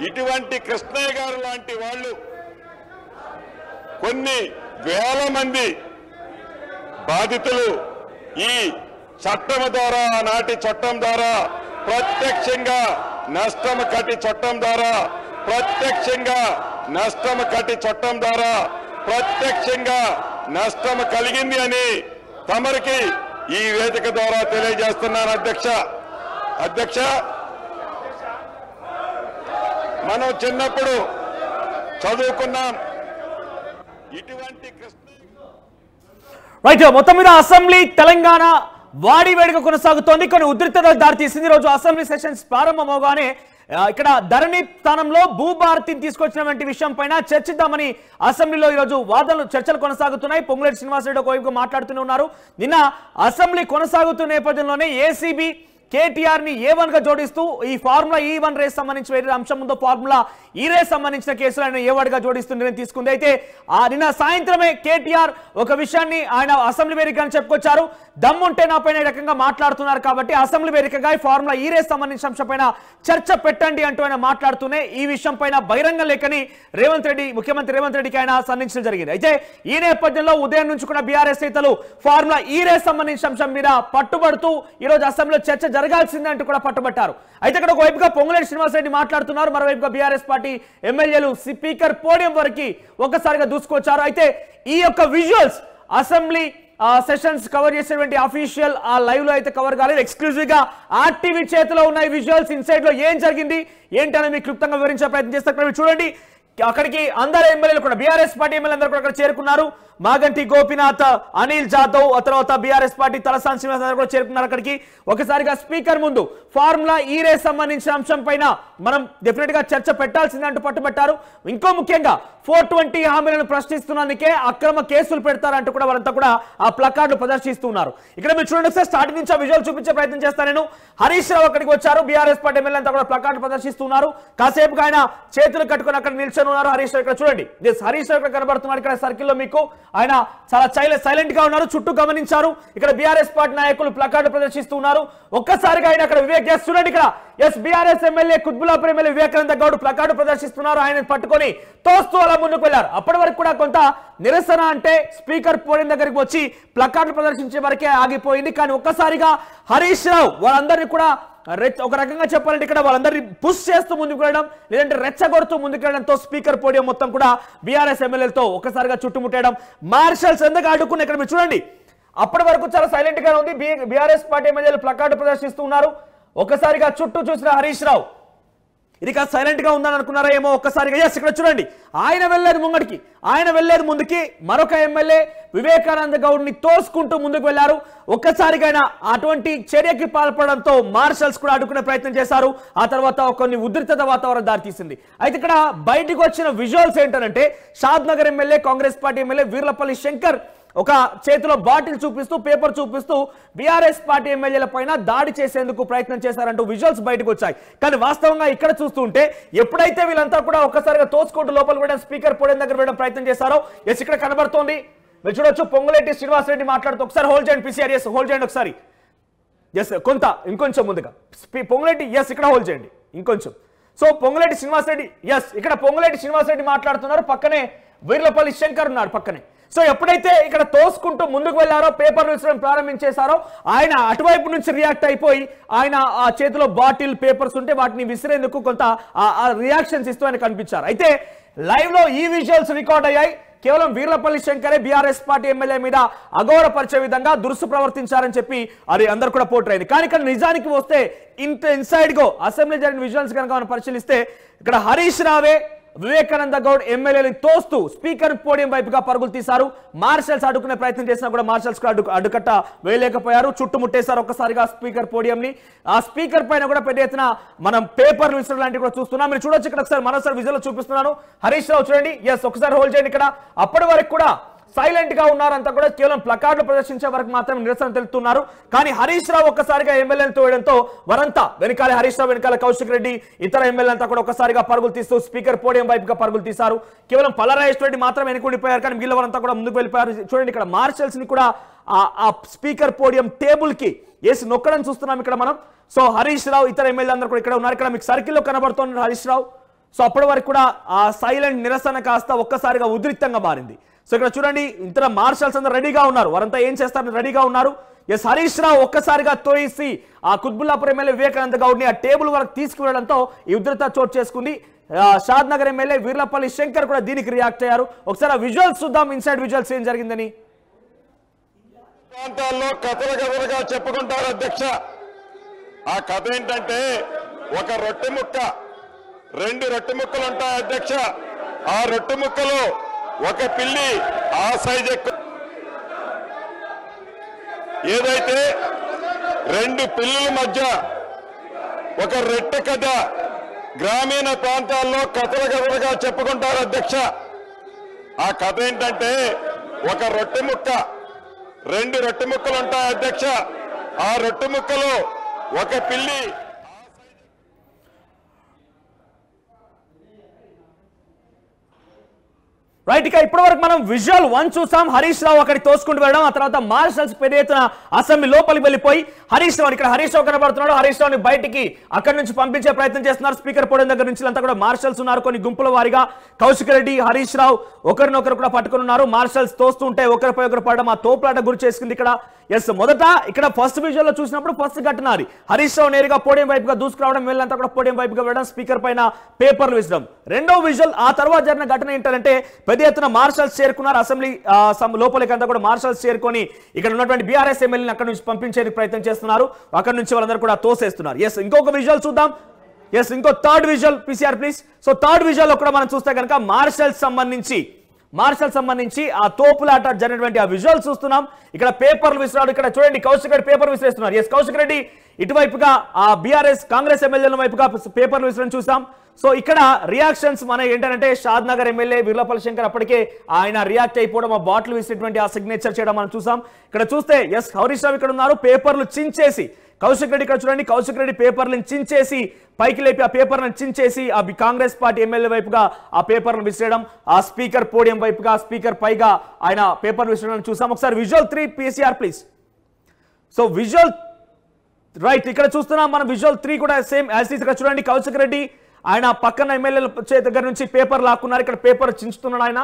ఇటువంటి కృష్ణయ్య గారు లాంటి వాళ్ళు కొన్ని వేల మంది బాధితులు ఈ చట్టం ద్వారా, ఆనాటి చట్టం ద్వారా ప్రత్యక్షంగా నష్టం కట్టి చట్టం ద్వారా ప్రత్యక్షంగా నష్టం కట్టి చట్టం ద్వారా ప్రత్యక్షంగా నష్టం కలిగింది అని తమరికి ఈ వేదిక ద్వారా తెలియజేస్తున్నాను అధ్యక్ష మనం చిన్నప్పుడు చదువుకున్నాం ఇటువంటి రైట్. మొత్తం మీద అసెంబ్లీ తెలంగాణ వాడి వేడిగా కొనసాగుతోంది. కొన్ని ఉద్రిక్తతలకు దారితీసింది. రోజు అసెంబ్లీ సెషన్స్ ప్రారంభమవగానే ఇక్కడ ధరణి స్థానంలో భూభారతిని తీసుకొచ్చినటువంటి విషయం పైన చర్చిద్దామని అసెంబ్లీలో ఈరోజు చర్చలు కొనసాగుతున్నాయి. పొంగులేటి శ్రీనివాసరెడ్డి ఒకవైపు మాట్లాడుతూనే ఉన్నారు. నిన్న అసెంబ్లీ కొనసాగుతున్న నేపథ్యంలోనే ఏసీబీ కేటీఆర్ ని A1 గా జోడిస్తూ ఈ ఫార్ములా E1 రేస్ సంబంధించిన ఏదైతే అంశం ఉందో ఫార్ములా ఈ రేస్ సంబంధించిన కేసులు ఆయన A1 గా జోడిస్తూ నిర్ణయం తీసుకుంది. అయితే నిన్న సాయంత్రమే కేటీఆర్ ఒక విషయాన్ని ఆయన అసెంబ్లీ వేదికగా చెప్పుకొచ్చారు. దమ్ముంటే నా పైన ఈ రకంగా మాట్లాడుతున్నారు కాబట్టి అసెంబ్లీ వేదికగా ఈ ఫార్ములా ఈ రేస్ సంబంధించిన అంశం పైన చర్చ పెట్టండి అంటూ ఆయన మాట్లాడుతూనే ఈ విషయం పైన బహిరంగ లేఖని ముఖ్యమంత్రి రేవంత్ రెడ్డికి ఆయన సంధించడం జరిగింది. అయితే ఈ నేపథ్యంలో ఉదయం నుంచి కూడా బీఆర్ఎస్ నేతలు ఫార్ములా ఈ రేస్ సంబంధించిన అంశం మీద పట్టుబడుతూ ఈ రోజు అసెంబ్లీలో చర్చ జరగాల్సిందే అంటూ కూడా పట్టుబట్టారు. అయితే ఇక్కడ ఒకవైపుగా పొంగులేటి శ్రీనివాసరెడ్డి మాట్లాడుతున్నారు, మరోవైపుగా బీఆర్ఎస్ పార్టీ ఎమ్మెల్యేలు స్పీకర్ పోడియం వరకు ఒక్కసారిగా దూసుకొచ్చారు. అయితే ఈ యొక్క విజువల్స్ అసెంబ్లీ సెషన్స్ కవర్ చేసేటువంటి అఫీషియల్ ఆ లైవ్ లో అయితే కవర్ కాలేదు. ఎక్స్క్లూజివ్ గా ఆర్టీవీ చేతిలో ఉన్న విజువల్స్ ఇన్సైడ్ లో ఏం జరిగింది ఏంటని మీకు క్లుప్తంగా వివరించే ప్రయత్నం చేస్తారు. చూడండి, అక్కడికి అందరు ఎమ్మెల్యేలు కూడా బీఆర్ఎస్ పార్టీ ఎమ్మెల్యే అందరూ కూడా అక్కడ చేరుకున్నారు. మాగంటి గోపీనాథ్, అనిల్ జాదవ్, ఆ తర్వాత బీఆర్ఎస్ పార్టీ తలసాని శ్రీనివాస్ కూడా చేరుకున్నారు అక్కడికి. ఒకసారిగా స్పీకర్ ముందు ఫార్ములా ఈ రేస్ సంబంధించిన అంశం పైన మనం డెఫినెట్ గా చర్చ పెట్టాల్సిందే అంటూ పట్టుబట్టారు. ఇంకో ముఖ్యంగా 420 హామీలను ప్రశ్నిస్తున్నందుకే అక్రమ కేసులు పెడతారంటూ కూడా వాళ్ళంతా కూడా ఆ ప్లకార్డులు ప్రదర్శిస్తున్నారు. ఇక్కడ మీరు చూడండి ఒకసారి స్టార్టింగ్ నుంచి ఆ విజువల్ చూపించే ప్రయత్నం చేస్తాను నేను. హరీష్ రావు అక్కడికి వచ్చారు. బీఆర్ఎస్ పార్టీ ఎమ్మెల్యే అంతా కూడా ప్లకార్డులు ప్రదర్శిస్తున్నారు. కాసేపుగా ఆయన చేతులు కట్టుకుని అక్కడ నిల్చొని ఉన్నారు హరీష్ రావు. ఇక్కడ చూడండి, హరీష్ రావు ఇక్కడ కనబడుతున్నారు. ఇక్కడ సర్కిల్ లో మీకు ఆయన చాలా సైలెంట్ గా ఉన్నారు. చుట్టూ గమనించారు. ఇక్కడ బీఆర్ఎస్ పార్టీ నాయకులు ప్లకార్డు ప్రదర్శిస్తున్నారు. ఒక్కసారిగా ఆయన అక్కడ చూడండి, ఇక్కడ BRS MLA Quthbullapur MLA Vivekananda Goud placard ప్రదర్శిస్తున్నారు. ఆయన పట్టుకొని తోస్తూ అలా ముందుకు వెళ్లారు. అప్పటి వరకు కూడా కొంత నిరసన అంటే స్పీకర్ పోడియం దగ్గరికి వచ్చి ప్లకార్డు ప్రదర్శించే వరకే ఆగిపోయింది. కానీ ఒక్కసారిగా హరీష్ రావు వాళ్ళందరినీ కూడా ఒక రకంగా చెప్పాలంటే ఇక్కడ వాళ్ళందరినీ పుష్ చేస్తూ ముందుకు వెళ్ళడం, లేదంటే రెచ్చగొడుతూ ముందుకు వెళ్ళడంతో స్పీకర్ పోడియం మొత్తం కూడా బీఆర్ఎస్ ఎమ్మెల్యేలతో ఒక్కసారిగా చుట్టుముట్టేయడం, మార్షల్స్ ఎందుకు అడ్డుకుని ఇక్కడ మీరు చూడండి అప్పటి వరకు చాలా సైలెంట్ గా ఉంది. బీఆర్ఎస్ పార్టీ ఎమ్మెల్యేలు ప్లకార్డు ప్రదర్శిస్తూ ఉన్నారు. ఒక్కసారిగా చుట్టూ చూసిన హరీష్ రావు ఇది కాదు సైలెంట్ గా ఉందని అనుకున్నారా ఏమో. ఒక్కసారిగా ఇక్కడ చూడండి, ఆయన వెళ్ళేది ముంగడికి, ఆయన వెళ్ళేది ముందుకి. మరొక ఎమ్మెల్యే వివేకానంద గౌడ్ ని తోసుకుంటూ ముందుకు వెళ్లారు. ఒక్కసారిగా ఆయన అటువంటి చర్యకి పాల్పడడంతో మార్షల్స్ కూడా అడ్డుకునే ప్రయత్నం చేశారు. ఆ తర్వాత కొన్ని ఉద్రిక్తత వాతావరణం దారితీసింది. అయితే ఇక్కడ బయటకు వచ్చిన విజువల్స్ ఏంటంటే Shadnagar MLA Congress party MLA Veerlapalli Shankar ఒక చేతిలో బాటిల్ చూపిస్తూ పేపర్ చూపిస్తూ బీఆర్ఎస్ పార్టీ ఎమ్మెల్యేల పైన దాడి చేసేందుకు ప్రయత్నం చేశారంటూ విజువల్స్ బయటకు వచ్చాయి. కానీ వాస్తవంగా ఇక్కడ చూస్తుంటే ఎప్పుడైతే వీళ్ళంతా కూడా ఒక్కసారిగా తోసుకుంటూ లోపల వెళ్ళడం, స్పీకర్ పోడియం దగ్గర వెళ్ళడం ప్రయత్నం చేశారో ఇక్కడ కనబడుతోంది. మీరు చూడొచ్చు, పొంగులేటి శ్రీనివాసరెడ్డి మాట్లాడుతూ ఒకసారి హోల్డ్ చేయండి పీసీఆర్, హోల్డ్ చేయండి ఒకసారి. కొంత ఇంకొంచెం ముందుగా పొంగులేటి ఇక్కడ హోల్డ్ చేయండి ఇంకొంచెం. సో పొంగులేటి శ్రీనివాసరెడ్డి ఇక్కడ పొంగులేటి శ్రీనివాసరెడ్డి మాట్లాడుతున్నారు. పక్కనే వీర్లపల్లి శంకర్ ఉన్నారు పక్కనే. సో ఎప్పుడైతే ఇక్కడ తోసుకుంటూ ముందుకు వెళ్లారో, పేపర్లు విసరడం ప్రారంభించేశారో, ఆయన అటువైపు నుంచి రియాక్ట్ అయిపోయి ఆయన ఆ చేతిలో బాటిల్ పేపర్స్ ఉంటే వాటిని విసిరేందుకు కొంత రియాక్షన్స్ ఇస్తూ ఆయన కనిపించారు. అయితే లైవ్ లో ఈ విజువల్స్ రికార్డ్ అయ్యాయి. కేవలం వీర్లపల్లి శంకరే బీఆర్ఎస్ పార్టీ ఎమ్మెల్యే మీద అగౌరవపరిచే విధంగా దురుసు ప్రవర్తించారని చెప్పి అది అందరు కూడా పోర్ట్రైంది. కానీ ఇక్కడ నిజానికి వస్తే ఇన్సైడ్ గో అసెంబ్లీ జరిగిన విజువల్స్ కనుక మనం పరిశీలిస్తే ఇక్కడ హరీష్ రావే వివేకానంద గౌడ్ ఎమ్మెల్యేలు తోస్తూ స్పీకర్ పోడియం వైపుగా పరుగులు తీశారు. మార్షల్స్ అడ్డుకునే ప్రయత్నం చేసినా కూడా మార్షల్స్ అడ్డుకట్ట వేయలేకపోయారు. చుట్టుముట్టేశారు ఒక్కసారిగా స్పీకర్ పోడియం ని. ఆ స్పీకర్ పైన కూడా పెద్ద ఎత్తున మనం పేపర్లు విసరడం లాంటివి కూడా చూస్తున్నాం. మీరు చూడొచ్చు, ఇక్కడ ఒకసారి మరోసారి విజువల్ చూపిస్తున్నాను. హరీష్ రావు చూడండి, ఒకసారి హోల్డ్ చేయండి. ఇక్కడ అప్పటి వరకు కూడా సైలెంట్ గా ఉన్నారంతా కూడా కేవలం ప్లకార్డులు ప్రదర్శించే వరకు మాత్రం నిరసన తెలుపుతున్నారు. కానీ హరీష్ రావు ఒక్కసారిగా ఎమ్మెల్యేలు తోయడంతో వారంతా వెనకాల హరీష్ రావు వెనకాల కౌశిక్ రెడ్డి ఇతర ఎమ్మెల్యేలంతా కూడా ఒక్కసారిగా పరుగులు తీస్తూ స్పీకర్ పోడియం వైపుగా పరుగులు తీశారు. కేవలం పల్లరాజేశ్వర రెడ్డి మాత్రం వెనుకుండిపోయారు. కానీ మిగిలిన వారంతా కూడా ముందుకు వెళ్ళిపోయారు. చూడండి, ఇక్కడ మార్షల్స్ ని కూడా ఆ స్పీకర్ పోడియం టేబుల్ కి వేసి నొక్కడం చూస్తున్నాం ఇక్కడ మనం. సో హరీష్ రావు ఇతర ఎమ్మెల్యే అందరూ కూడా ఇక్కడ ఉన్నారు. ఇక్కడ మీకు సర్కిల్ లో కనబడుతున్నారు హరీష్ రావు. సో అప్పటి వరకు కూడా ఆ సైలెంట్ నిరసన కాస్త ఒక్కసారిగా ఉద్రిక్తంగా మారింది. సో ఇక్కడ చూడండి, ఇంత మార్షల్స్ అందరూ రెడీగా ఉన్నారు, వారంతా ఏం చేస్తారని రెడీగా ఉన్నారు. ఎస్, హరీష్ రావు ఒక్కసారిగా తోయిసి ఆ కుత్బుల్లాపూర్ ఎమ్మెల్యే వివేకానంద గౌడ్ని ఆ టేబుల్ వరకు తీసుకువెళ్లడంతో ఈ ఉద్రిక్త చోటు చేసుకుంది. షాద్ నగర్ ఎమ్మెల్యే వీర్లపల్లి శంకర్ కూడా దీనికి రియాక్ట్ అయ్యారు. ఒకసారి ఆ విజువల్స్ చూద్దాం, ఇన్సైడ్ విజువల్స్ ఏం జరిగిందని. ప్రాంతాల్లో కథలుగా చెప్పుకుంటారు అధ్యక్ష. ఆ కథ ఏంటంటే, ఒక రొట్టె ముక్క, 2 రొట్టె ముక్కలు ఉంటాయి అధ్యక్ష. ఆ రొట్టె ముక్కలో ఒక పిల్లి ఆ సైజ్ ఎక్కువ, ఏదైతే 2 పిల్లుల మధ్య ఒక రెట్టె కథ గ్రామీణ ప్రాంతాల్లో కథలుగా చెప్పుకుంటారు అధ్యక్ష. ఆ కథ ఏంటంటే, ఒక రొట్టె ముక్క, 2 రొట్టె ముక్కలు ఉంటాయి అధ్యక్ష. ఆ రొట్టె ముక్కలో ఒక పిల్లి. రైట్, ఇక ఇప్పటి వరకు మనం విజువల్ 1 చూసాం. హరీష్ రావు అక్కడికి తోసుకుంటూ వెళ్ళడం, ఆ తర్వాత మార్షల్స్ పెద్ద ఎత్తున అసెంబ్లీ లోపలికి వెళ్ళిపోయి హరీష్ రావు, ఇక్కడ హరీష్ రావు కనబడుతున్నాడు, హరీష్ రావుని బయటికి అక్కడి నుంచి పంపించే ప్రయత్నం చేస్తున్నారు. స్పీకర్ పోడియం దగ్గర నుంచి అంతా కూడా మార్షల్స్ ఉన్నారు, కొన్ని గుంపుల వారిగా. కౌశిక్ రెడ్డి, హరీష్ రావు ఒకరినొకరు కూడా పట్టుకుని ఉన్నారు. మార్షల్స్ తోస్తూ ఉంటే ఒకరిపై ఒకరు పడడం ఆ తోపులాట గురి చేసుకుంది ఇక్కడ. ఎస్, మొదట ఇక్కడ ఫస్ట్ విజువల్ లో చూసినప్పుడు ఫస్ట్ ఘటన అది. హరీష్ రావు నేరుగా పోడియం వైపుగా దూసుకురావడం, వీళ్ళంతా కూడా పోడియం వైపుగా వెళ్ళడం, స్పీకర్ పైన పేపర్లు విసడం. రెండో విజువల్, ఆ తర్వాత జరిగిన ఘటన ఏంటంటే, పెద్ద ఎత్తున మార్షల్స్ చేరుకున్నారు అసెంబ్లీ లోపలికి. అంతా కూడా మార్షల్స్ చేరుకొని ఇక్కడ ఉన్నటువంటి బీఆర్ఎస్ ఎమ్మెల్యేని అక్కడ నుంచి పంపించేందుకు ప్రయత్నం చేస్తున్నారు. అక్కడ నుంచి వాళ్ళందరూ కూడా తోసేస్తున్నారు. ఎస్, ఇంకొక విజువల్ చూద్దాం. ఎస్, ఇంకో third visual PCR please. So third visual లో కూడా మనం చూస్తే కనుక మార్షల్స్ సంబంధించి ఆ తోపులాట జరిగినటువంటి ఆ విజువల్ చూస్తున్నాం. ఇక్కడ పేపర్లు విసిరాడు. ఇక్కడ చూడండి, కౌశిక్ రెడ్డి పేపర్ విసిరేస్తున్నారు. ఎస్, కౌశిక్ రెడ్డి ఇటువైపుగా ఆ కాంగ్రెస్ ఎమ్మెల్యేల వైపుగా పేపర్లు విసిరడం చూసాం. సో ఇక్కడ రియాక్షన్స్ మన ఏంటంటే, షాద్ నగర్ ఎమ్మెల్యే వీర్లపల్లి శంకర్ అప్పటికే ఆయన రియాక్ట్ అయిపోవడం, ఆ బాటిల్ విసిరేటువంటి ఆ సిగ్నేచర్ చేయడం మనం చూసాం. ఇక్కడ చూస్తే ఎస్, హరీష్ రావు ఇక్కడ ఉన్నారు, పేపర్లు చించేసి. కౌశిక్ రెడ్డి ఇక్కడ చూడండి, కౌశిక్ రెడ్డి పేపర్లను చించేసి పైకి లేపి ఆ పేపర్లను చించేసి ఆ కాంగ్రెస్ పార్టీ ఎమ్మెల్యే వైపుగా ఆ పేపర్లను విసిరేయడం, ఆ స్పీకర్ పోడియం వైపుగా స్పీకర్ పైగా ఆయన పేపర్ విసిరడం చూసాం. ఒకసారి visual 3 PCR please. So visual right, ఇక్కడ చూస్తున్నాం మనం విజువల్ 3 కూడా సేమ్ యాజ్ ఇట్ ఈస్. ఇక్కడ చూడండి, కౌశిక్ రెడ్డి ఆయన పక్కన ఎమ్మెల్యేల దగ్గర నుంచి పేపర్ లాక్కున్నారు. ఇక్కడ పేపర్ చించుతున్నాడు ఆయన.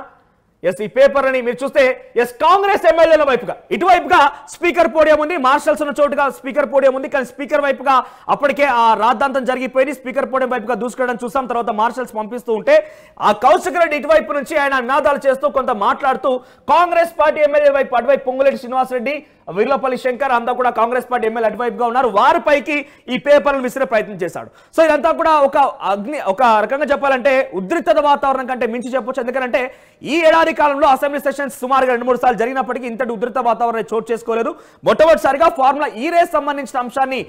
ఎస్, ఈ పేపర్ అని మీరు చూస్తే ఎస్, కాంగ్రెస్ ఎమ్మెల్యేల వైపుగా ఇటువైపుగా స్పీకర్ పోడియం ఉంది, మార్షల్స్ ఉన్న చోటుగా స్పీకర్ పోడియం ఉంది. కానీ స్పీకర్ వైపుగా అప్పటికే ఆ రాద్ధాంతం జరిగిపోయింది, స్పీకర్ పోడియం వైపుగా దూసుకెళ్ళడం చూసాం. తర్వాత మార్షల్స్ పంపిస్తూ ఉంటే ఆ కౌశిక్ రెడ్డి ఇటువైపు నుంచి ఆయన నినాదాలు చేస్తూ కొంత మాట్లాడుతూ కాంగ్రెస్ పార్టీ ఎమ్మెల్యే వైపు అటువైపు పొంగులేటి శ్రీనివాసరెడ్డి, వీర్లపల్లి శంకర్ అంతా కూడా కాంగ్రెస్ పార్టీ ఎమ్మెల్యే అటువైపుగా ఉన్నారు. వారిపైకి ఈ పేపర్లను విసిరే ప్రయత్నం చేశాడు. సో ఇదంతా కూడా ఒక రకంగా చెప్పాలంటే ఉద్రిక్త వాతావరణం కంటే మించి చెప్పొచ్చు. ఎందుకంటే ఈ ఏడాది కాలంలో అసెంబ్లీ సెషన్స్ సుమారుగా 2-3 సార్లు జరిగినప్పటికీ ఇంతటి ఉద్రిక్త వాతావరణం చోటు చేసుకోలేదు. మొట్టమొదటిసారిగా ఫార్ములా ఈ రేస్ సంబంధించిన అంశాన్ని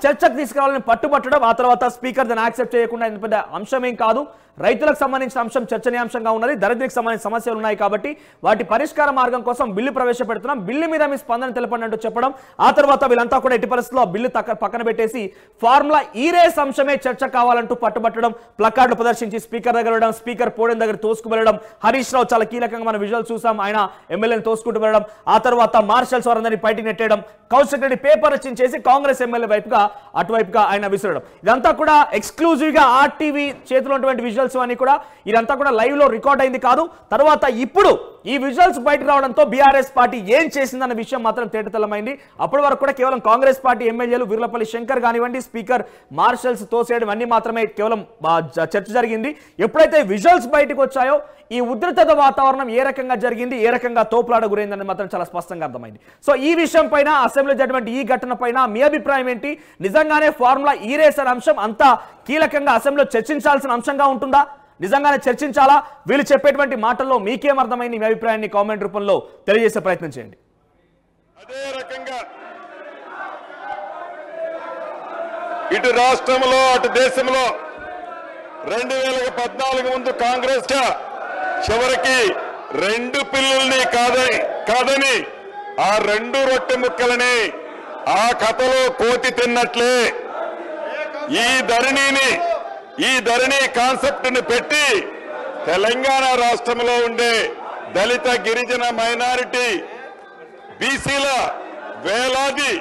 చర్చకు తీసుకురావాలని పట్టుబట్టడం, ఆ తర్వాత స్పీకర్ దాన్ని యాక్సెప్ట్ చేయకుండా ఇంత పెద్ద అంశం ఏం కాదు, రైతులకు సంబంధించిన అంశం చర్చనీయాంశంగా ఉన్నది, దరిద్రికి సంబంధించిన సమస్యలు ఉన్నాయి కాబట్టి వాటి పరిష్కార మార్గం కోసం బిల్లు ప్రవేశపెడుతున్నాం, బిల్లు మీద మీ స్పందన తెలపండి అంటూ చెప్పడం. ఆ తర్వాత వీళ్ళంతా కూడా ఎట్టి పరిస్థితుల్లో ఆ బిల్లు పక్కన పెట్టేసి ఫార్ములా ఈ రేస్ అంశమే చర్చ కావాలంటూ పట్టుబట్టడం, ప్లకార్డులు ప్రదర్శించి స్పీకర్ దగ్గర వెళ్ళడం, స్పీకర్ పోడియం దగ్గర తోసుకు వెళ్ళడం. హరీష్ రావు చాలా కీలకంగా మన విజువల్ చూసాం, ఆయన ఎమ్మెల్యేని తోసుకుంటూ వెళ్ళడం. ఆ తర్వాత మార్షల్స్ వారందరినీ బయటికి నెట్టేయడం, కౌశిక్ రెడ్డి పేపర్ చించేసి కాంగ్రెస్ ఎమ్మెల్యే వైపుగా అటువైపుగా ఆయన విసిరడం. ఇదంతా కూడా ఎక్స్క్లూజివ్ గా RTV చేతిలో ఉన్నటువంటి విజువల్స్ అన్ని కూడా ఇదంతా కూడా లైవ్ లో రికార్డ్ అయింది కాదు. తర్వాత ఇప్పుడు ఈ విజువల్స్ బయటకు రావడంతో బీఆర్ఎస్ పార్టీ ఏం చేసిందన్న విషయం మాత్రం తేటతెల్లమైంది. అప్పటి వరకు కూడా కేవలం కాంగ్రెస్ పార్టీ ఎమ్మెల్యేలు వీర్లపల్లి శంకర్ కానివ్వండి, స్పీకర్ మార్షల్స్ తోసేయడం అన్ని మాత్రమే కేవలం చర్చ జరిగింది. ఎప్పుడైతే విజువల్స్ బయటకు వచ్చాయో ఈ ఉద్రిక్త వాతావరణం ఏ రకంగా జరిగింది, ఏ రకంగా తోపులాట గురైందని మాత్రం చాలా స్పష్టంగా అర్థమైంది. సో ఈ విషయం పైన అసెంబ్లీ జరిగినటువంటి ఈ ఘటన పైన మీ అభిప్రాయం ఏంటి? నిజంగానే ఫార్ములా ఈ రేస్ అనే అంశం అంతా కీలకంగా అసెంబ్లీలో చర్చించాల్సిన అంశంగా ఉంటుందా? నిజంగానే చర్చించాలా? వీళ్ళు చెప్పేటువంటి మాటల్లో మీకేం అర్థమైంది? మీ అభిప్రాయాన్ని కామెంట్ రూపంలో తెలియజేసే ప్రయత్నం చేయండి. అదే రకంగా ఇటు రాష్ట్రంలో అటు దేశంలో 2014 ముందు కాంగ్రెస్ చివరికి 2 పిల్లుల్ని కాదని ఆ 2 రొట్టె ముక్కలని ఆ కథలో కోతి తిన్నట్లే ఈ ధరణి కాన్సెప్ట్ ని పెట్టి తెలంగాణ రాష్ట్రంలో ఉండే దళిత గిరిజన మైనారిటీ బీసీల వేలాది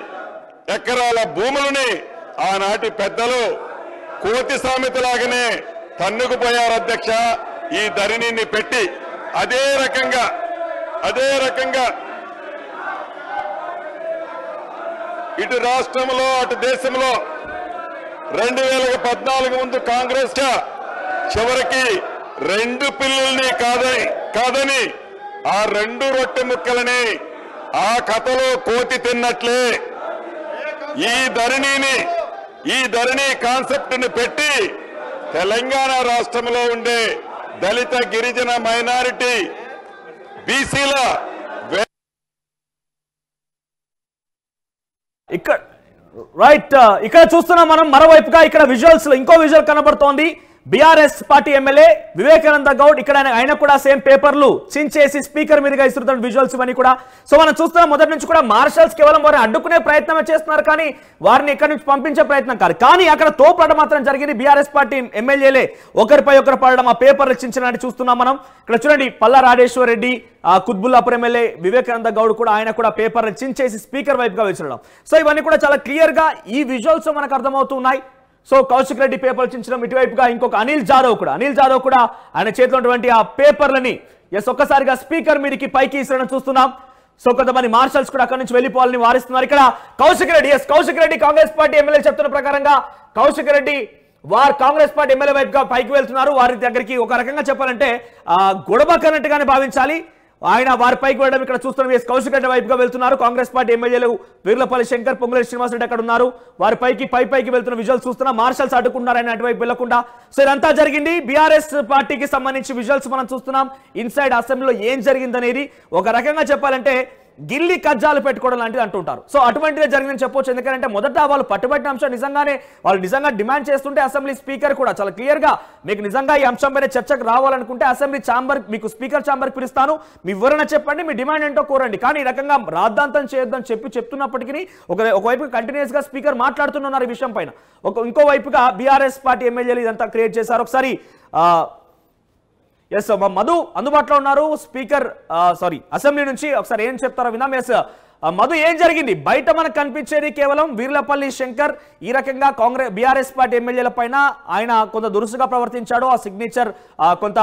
ఎకరాల భూములని ఆనాటి పెద్దలు కోతి సామెతలాగానే తన్నుకుపోయారు అధ్యక్ష ఈ ధరణిని పెట్టి. అదే రకంగా ఇటు రాష్ట్రంలో అటు దేశంలో 2014 ముందు కాంగ్రెస్ చివరికి 2 పిల్లుల్ని కాదని ఆ 2 రొట్టె ముక్కలని ఆ కథలో కోతి తిన్నట్లే ఈ ధరణి కాన్సెప్ట్ ని పెట్టి తెలంగాణ రాష్ట్రంలో ఉండే దళిత గిరిజన మైనారిటీ బీసీల ఇక్కడ చూస్తున్నాం మనం. మరోవైపుగా ఇక్కడ విజువల్స్ లో ఇంకో విజువల్ కనబడుతోంది. BRS party MLA Vivekananda Goud ఇక్కడ ఆయన కూడా సేమ్ పేపర్లు చించేసి స్పీకర్ మీదుగా ఇస్తున్న విజువల్స్ ఇవన్నీ కూడా. సో మనం చూస్తున్నాం మొదటి నుంచి కూడా మార్షల్స్ కేవలం వారిని అడ్డుకునే ప్రయత్నమే చేస్తున్నారు, కానీ వారిని ఇక్కడి నుంచి పంపించే ప్రయత్నం కాదు. కానీ అక్కడ తోపులాట మాత్రం జరిగింది. బీఆర్ఎస్ పార్టీ ఎమ్మెల్యేలే ఒకరిపై ఒకరు పడడం, ఆ పేపర్లు చించడానికి చూస్తున్నాం మనం. ఇక్కడ చూడండి, పల్లా రాజేశ్వర్ రెడ్డి, కుత్బుల్లాపూర్ ఎమ్మెల్యే వివేకానంద గౌడ్ కూడా ఆయన కూడా పేపర్లు చించేసి స్పీకర్ వైపుగా విసరడం. సో ఇవన్నీ కూడా చాలా క్లియర్ గా ఈ విజువల్స్ మనకు అర్థమవుతున్నాయి. సో కౌశిక్ రెడ్డి పేపర్లు చించడం, ఇటువైపుగా ఇంకొక అనిల్ జాదవ్ కూడా ఆయన చేతిలో ఉన్నటువంటి ఆ పేపర్లని ఒక్కసారిగా స్పీకర్ మీదకి పైకి ఇసరడం చూస్తున్నాం. సో కొంతమంది మార్షల్స్ కూడా అక్కడి నుంచి వెళ్ళిపోవాలని వారిస్తున్నారు. ఇక్కడ కౌశిక్ రెడ్డి కాంగ్రెస్ పార్టీ ఎమ్మెల్యే చెప్తున్న ప్రకారంగా కౌశిక్ రెడ్డి వారు కాంగ్రెస్ పార్టీ ఎమ్మెల్యే వైపుగా పైకి వెళ్తున్నారు. వారి దగ్గరికి ఒక రకంగా చెప్పాలంటే గొడవ కన్నట్టుగానే భావించాలి. ఆయన వారి పైకి వెళ్ళడం ఇక్కడ చూస్తున్న కౌశిక్ రెడ్డి వైపుగా వెళ్తున్నారు. కాంగ్రెస్ పార్టీ ఎమ్మెల్యేలు వీర్లపల్లి శంకర్, పొంగులేటి శ్రీనివాసరెడ్డి అక్కడ ఉన్నారు. వారి పైకి వెళ్తున్న విజువల్స్ చూస్తున్నా. మార్షల్స్ అడ్డుకుంటున్నారు ఆయన అటువైపు వెళ్లకుండా. సో ఇదంతా జరిగింది. బీఆర్ఎస్ పార్టీకి సంబంధించి విజువల్స్ మనం చూస్తున్నాం. ఇన్సైడ్ అసెంబ్లీలో ఏం జరిగిందనేది ఒక రకంగా చెప్పాలంటే గిల్లి కజ్జాలు పెట్టుకోవడం లాంటిది అంటుంటారు. సో అటువంటిదే జరిగిందని చెప్పొచ్చు. ఎందుకంటే మొదట వాళ్ళు పట్టుబట్టిన అంశం వాళ్ళు నిజంగా డిమాండ్ చేస్తుంటే అసెంబ్లీ స్పీకర్ కూడా చాలా క్లియర్ గా మీకు నిజంగా ఈ అంశం పైన చర్చకు రావాలనుకుంటే అసెంబ్లీ ఛాంబర్ మీకు స్పీకర్ ఛాంబర్ పిలుస్తాను, మీ వివరణ చెప్పండి, మీ డిమాండ్ ఏంటో కోరండి. కానీ ఈ రకంగా రాద్ధాంతం చేయొద్దని చెప్తున్నప్పటికీ ఒకవైపు కంటిన్యూస్ గా స్పీకర్ మాట్లాడుతున్నారు ఈ విషయం పైన. ఇంకో వైపుగా బీఆర్ఎస్ పార్టీ ఎమ్మెల్యేలు ఇదంతా క్రియేట్ చేశారు. ఒకసారి మధు అందుబాటులో ఉన్నారు, స్పీకర్ అసెంబ్లీ నుంచి. ఒకసారి ఏం చెప్తారో విన్నాం. మధు, ఏం జరిగింది? బయట మనకు కనిపించేది కేవలం వీర్లపల్లి శంకర్ ఈ రకంగా బీఆర్ఎస్ పార్టీ ఎమ్మెల్యేల పైన ఆయన కొంత దురుసుగా ప్రవర్తించాడు, ఆ సిగ్నేచర్ కొంత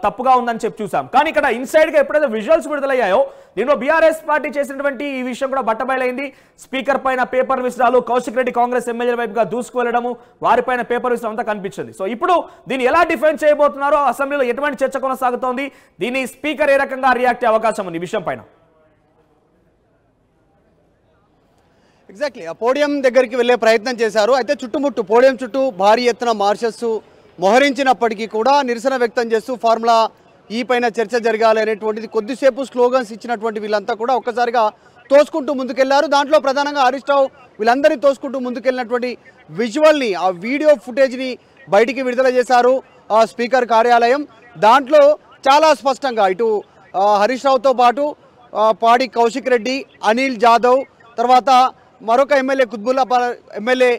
తప్పుగా ఉందని చెప్పి చూసాం. కానీ ఇక్కడ ఇన్సైడ్ గా ఎప్పుడైతే విజువల్స్ విడుదలయ్యాయో దీనిలో బీఆర్ఎస్ పార్టీ చేసినటువంటి ఈ విషయం కూడా బట్టబయలైంది. స్పీకర్ పైన పేపర్ విసరాలు, కౌశిక్ రెడ్డి కాంగ్రెస్ ఎమ్మెల్యేల వైపుగా దూసుకు వెళ్ళడము, వారిపైన పేపర్ విసరం అంతా కనిపించింది. సో ఇప్పుడు దీన్ని ఎలా డిఫెండ్ చేయబోతున్నారో, అసెంబ్లీలో ఎటువంటి చర్చ కొనసాగుతోంది, దీని స్పీకర్ ఏ రకంగా రియాక్ట్ అయ్యే అవకాశం ఉంది ఈ విషయం పైన? ఎగ్జాక్ట్లీ ఆ పోడియం దగ్గరికి వెళ్ళే ప్రయత్నం చేశారు. అయితే పోడియం చుట్టూ భారీ ఎత్తున మార్షల్స్ మోహరించినప్పటికీ కూడా నిరసన వ్యక్తం చేస్తూ ఫార్ములా ఈ పైన చర్చ జరగాలి అనేటువంటిది కొద్దిసేపు స్లోగన్స్ ఇచ్చినటువంటి వీళ్ళంతా కూడా ఒక్కసారిగా తోసుకుంటూ ముందుకెళ్లారు. దాంట్లో ప్రధానంగా హరీష్ రావు వీళ్ళందరినీ తోసుకుంటూ ముందుకెళ్ళినటువంటి విజువల్ని, ఆ వీడియో ఫుటేజ్ని బయటికి విడుదల చేశారు ఆ స్పీకర్ కార్యాలయం. దాంట్లో చాలా స్పష్టంగా ఇటు హరీష్ రావుతో పాటు పాడి కౌశిక్ రెడ్డి, అనిల్ జాదవ్, తర్వాత మరొక ఎమ్మెల్యే కుత్బుల్లాపూర్ ఎమ్మెల్యే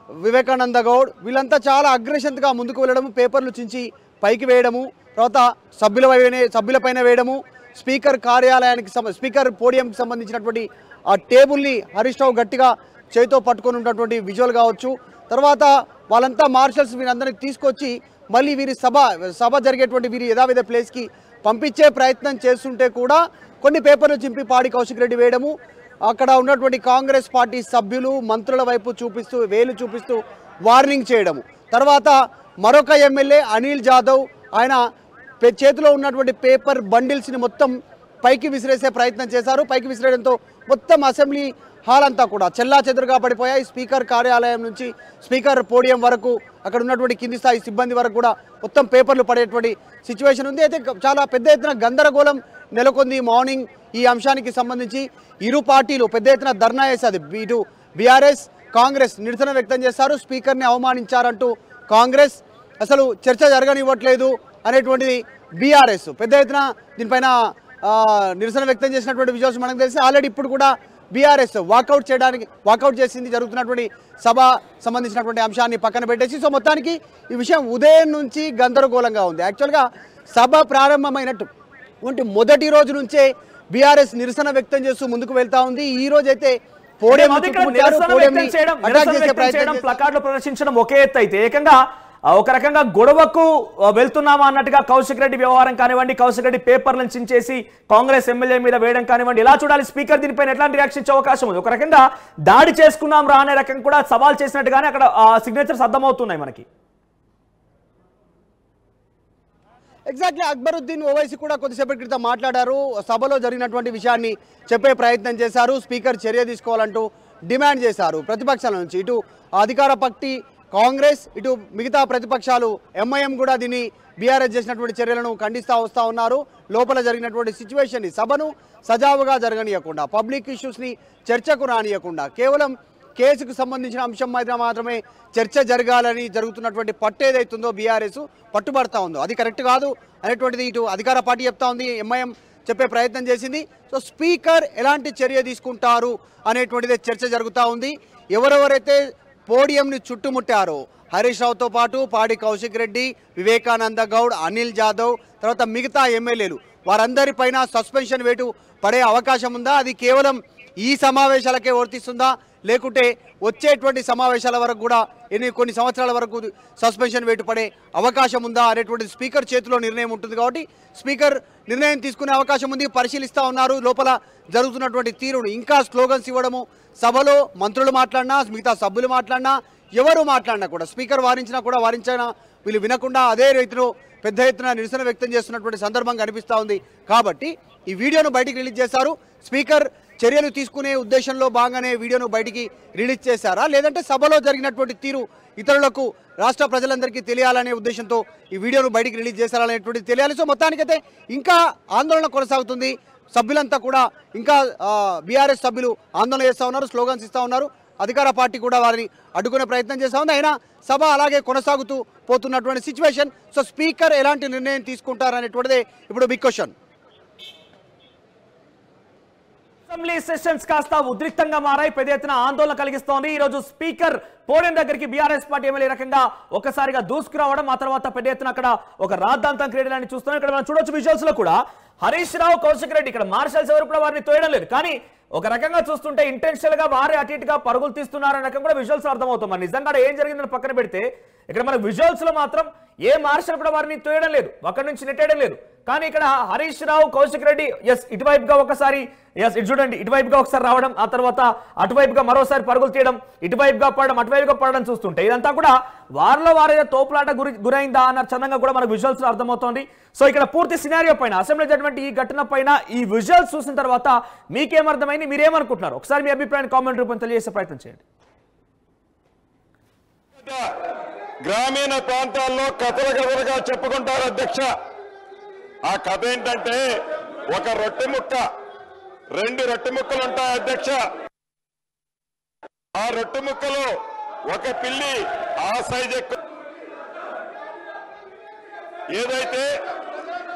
వివేకానంద గౌడ్ వీళ్ళంతా చాలా అగ్రెషన్గా ముందుకు వెళ్ళడము, పేపర్లు చించి పైకి వేయడము, తర్వాత సభ్యులపైన వేయడము, స్పీకర్ కార్యాలయానికి స్పీకర్ పోడియంకి సంబంధించినటువంటి ఆ టేబుల్ని హరీష్ రావు గట్టిగా చేతితో పట్టుకొని ఉన్నటువంటి విజువల్ కావచ్చు. తర్వాత వాళ్ళంతా మార్షల్స్ వీరందరినీ తీసుకొచ్చి మళ్ళీ వీరి సభ జరిగేటువంటి వీరి యథావిధ ప్లేస్కి పంపించే ప్రయత్నం చేస్తుంటే కూడా కొన్ని పేపర్లు చింపి పాడి కౌశిక్ రెడ్డి వేయడము, అక్కడ ఉన్నటువంటి కాంగ్రెస్ పార్టీ సభ్యులు మంత్రుల వైపు వేలు చూపిస్తూ వార్నింగ్ చేయడము. తర్వాత మరొక ఎమ్మెల్యే అనిల్ జాదవ్ ఆయన చేతిలో ఉన్నటువంటి పేపర్ బండిల్స్ని మొత్తం పైకి విసిరేసే ప్రయత్నం చేశారు. పైకి విసిరేయడంతో మొత్తం అసెంబ్లీ హాల్ అంతా కూడా చెల్లాచెదురుగా పడిపోయాయి. స్పీకర్ కార్యాలయం నుంచి స్పీకర్ పోడియం వరకు, అక్కడ ఉన్నటువంటి కింది స్థాయి సిబ్బంది వరకు కూడా మొత్తం పేపర్లు పడేటువంటి సిచ్యువేషన్ ఉంది. అయితే చాలా పెద్ద ఎత్తున గందరగోళం నెలకొంది. మార్నింగ్ ఈ అంశానికి సంబంధించి ఇరు పార్టీలు పెద్ద ఎత్తున ధర్నా చేశారు. ఇటు బీఆర్ఎస్, కాంగ్రెస్ నిరసన వ్యక్తం చేశారు. స్పీకర్ని అవమానించారంటూ కాంగ్రెస్, అసలు చర్చ జరగనివ్వట్లేదు అనేటువంటిది బీఆర్ఎస్ పెద్ద ఎత్తున దీనిపైన నిరసన వ్యక్తం చేసినటువంటి విజువల్స్ మనకు తెలిసి ఆల్రెడీ ఇప్పుడు కూడా బీఆర్ఎస్ వాకౌట్ చేసింది. జరుగుతున్నటువంటి సభ సంబంధించినటువంటి అంశాన్ని పక్కన పెట్టేసి, సో మొత్తానికి ఈ విషయం ఉదయం నుంచి గందరగోళంగా ఉంది. యాక్చువల్గా సభ ప్రారంభమైనటువంటి మొదటి రోజు నుంచే బీఆర్ఎస్ నిరసన వ్యక్తం చేస్తూ ముందుకు వెళ్తా ఉంది. ఈ రోజు అయితే ప్లకార్డులు ప్రదర్శించడం ఒకే ఎత్తు అయితే ఏకంగా ఒక రకంగా గొడవకు వెళ్తున్నామా అన్నట్టుగా కౌశిక్ రెడ్డి వ్యవహారం కానివ్వండి, కౌశిక్ రెడ్డి పేపర్లను చించేసి కాంగ్రెస్ ఎమ్మెల్యే మీద వేయడం కానివ్వండి, ఇలా చూడాలి స్పీకర్ దీనిపైన ఎట్లాంటి రియాక్షన్ ఇచ్చే అవకాశం ఉంది. ఒక రకంగా దాడి చేసుకున్నాం రా అనే రకంగా కూడా సవాల్ చేసినట్టుగానే అక్కడ సిగ్నేచర్స్ అర్థమవుతున్నాయి మనకి. ఎగ్జాక్ట్లీ అక్బరుద్దీన్ ఓవైసీ కూడా కొద్దిసేపటి క్రితం మాట్లాడారు. సభలో జరిగినటువంటి విషయాన్ని చెప్పే ప్రయత్నం చేశారు. స్పీకర్ చర్య తీసుకోవాలంటూ డిమాండ్ చేశారు ప్రతిపక్షాల నుంచి. ఇటు అధికార పార్టీ కాంగ్రెస్, ఇటు మిగతా ప్రతిపక్షాలు ఎంఐఎం కూడా దీన్ని బీఆర్ఎస్ చేసినటువంటి చర్యలను ఖండిస్తూ వస్తూ ఉన్నారు. లోపల జరిగినటువంటి సిచ్యువేషన్ని, సభను సజావుగా జరగనీయకుండా, పబ్లిక్ ఇష్యూస్ని చర్చకు రానియకుండా, కేవలం కేసుకు సంబంధించిన అంశం మీద మాత్రమే చర్చ జరగాలని జరుగుతున్నటువంటి పట్టు ఏదైతుందో బీఆర్ఎస్ పట్టుబడతా ఉందో అది కరెక్ట్ కాదు అనేటువంటిది ఇటు అధికార పార్టీ చెప్తా ఉంది, ఎంఐఎం చెప్పే ప్రయత్నం చేసింది. సో స్పీకర్ ఎలాంటి చర్య తీసుకుంటారు అనేటువంటిది చర్చ జరుగుతూ ఉంది. ఎవరెవరైతే పోడియంని చుట్టుముట్టారో హరీష్ రావుతో పాటు పాడి కౌశిక్ రెడ్డి, వివేకానంద గౌడ్, అనిల్ జాదవ్, తర్వాత మిగతా ఎమ్మెల్యేలు వారందరిపైన సస్పెన్షన్ వేటు పడే అవకాశం ఉందా? అది కేవలం ఈ సమావేశాలకే వర్తిస్తుందా, లేకుంటే వచ్చేటువంటి సమావేశాల వరకు కూడా కొన్ని సంవత్సరాల వరకు సస్పెన్షన్ వేటు పడే అవకాశం ఉందా అనేటువంటిది స్పీకర్ చేతిలో నిర్ణయం ఉంటుంది. కాబట్టి స్పీకర్ నిర్ణయం తీసుకునే అవకాశం ఉంది. పరిశీలిస్తూ ఉన్నారు లోపల జరుగుతున్నటువంటి తీరును. ఇంకా స్లోగన్స్ ఇవ్వడము, సభలో మంత్రులు మాట్లాడినా, మిగతా సభ్యులు మాట్లాడినా, ఎవరు మాట్లాడినా కూడా, స్పీకర్ వారించినా కూడా వారించినా వీళ్ళు వినకుండా అదే రీతిలో పెద్ద ఎత్తున నిరసన వ్యక్తం చేస్తున్నటువంటి సందర్భం కనిపిస్తూ ఉంది. కాబట్టి ఈ వీడియోను బయటికి రిలీజ్ చేశారు. స్పీకర్ చర్యలు తీసుకునే ఉద్దేశంలో భాగంగానే వీడియోను బయటికి రిలీజ్ చేశారా, లేదంటే సభలో జరిగినటువంటి తీరు ఇతరులకు, రాష్ట్ర ప్రజలందరికీ తెలియాలనే ఉద్దేశంతో ఈ వీడియోను బయటికి రిలీజ్ చేశారనేటువంటిది తెలియాలి. సో మొత్తానికైతే ఇంకా ఆందోళన కొనసాగుతుంది. సభ్యులంతా కూడా ఇంకా బీఆర్ఎస్ సభ్యులు ఆందోళన చేస్తూ ఉన్నారు, స్లోగన్స్ ఇస్తూ ఉన్నారు. అధికార పార్టీ కూడా వారిని అడ్డుకునే ప్రయత్నం చేస్తూ ఉంది. అయినా సభ అలాగే కొనసాగుతూ పోతున్నటువంటి సిచ్యువేషన్. సో స్పీకర్ ఎలాంటి నిర్ణయం తీసుకుంటారనేటువంటిదే ఇప్పుడు బిగ్ క్వశ్చన్. అసెంబ్లీ సెషన్స్ కాస్త ఉద్రిక్తంగా మారాయి, పెద్ద ఎత్తున ఆందోళన కలిగిస్తోంది. ఈ రోజు స్పీకర్ పోడియం దగ్గరికి బీఆర్ఎస్ పార్టీ ఎమ్మెల్యే రకంగా ఒకసారిగా దూసుకురావడం, ఆ తర్వాత పెద్ద ఎత్తున అక్కడ ఒక రాద్ధాంతం క్రీడలు అని చూస్తున్నాం. ఇక్కడ మనం చూడొచ్చు విజువల్స్ లో కూడా హరీష్ రావు, కౌశిక్ రెడ్డి, ఇక్కడ మార్షల్స్ ఎవరు కూడా వారిని తోయడం లేదు. కానీ ఒక రకంగా చూస్తుంటే ఇంటెన్షనల్ గా వారి అటు ఇటుగా పరుగులు తీస్తున్నారనే రకం కూడా విజువల్స్ అర్థమవుతుంది. మరి నిజంగా ఏం జరిగిందని పక్కన పెడితే ఇక్కడ మన విజువల్స్ లో మాత్రం ఏ మార్షల్ కూడా వారిని తోయడం లేదు, అక్కడి నుంచి నెట్టేయడం లేదు. కానీ ఇక్కడ హరీష్ రావు, కౌశిక్ రెడ్డి ఇటువైపుగా ఒకసారి ఇటు చూడండి, ఇటువైపుగా ఒకసారి రావడం, ఆ తర్వాత అటువైపుగా మరోసారి పరుగులు తీయడం, ఇటువైపుగా పడడం, అటువైపుగా పడడం చూస్తుంటే ఇదంతా కూడా వారిలో వారైతే తోపులాట గురైందా అన్న చందంగా కూడా మనకు విజువల్స్ లో అర్థమవుతోంది. సో ఇక్కడ పూర్తి సినారియో పైన, అసెంబ్లీ జరిగినటువంటి ఈ ఘటన పైన ఈ విజువల్స్ చూసిన తర్వాత మీకేమర్థమైంది, మీరేమనుకుంటున్నారు? ఒకసారి మీ అభిప్రాయాన్ని కామెంట్ రూపంలో తెలియజేసే ప్రయత్నం చేయండి. గ్రామీణ ప్రాంతాల్లో కథలుగా చెప్పుకుంటారు అధ్యక్ష. ఆ కథ ఏంటంటే, ఒక రొట్టె ముక్క, 2 రొట్టె ముక్కలు ఉంటాయి అధ్యక్ష. ఆ రొట్టె ముక్కలో ఒక పిల్లి ఆ సైజ్ ఎక్కువ, ఏదైతే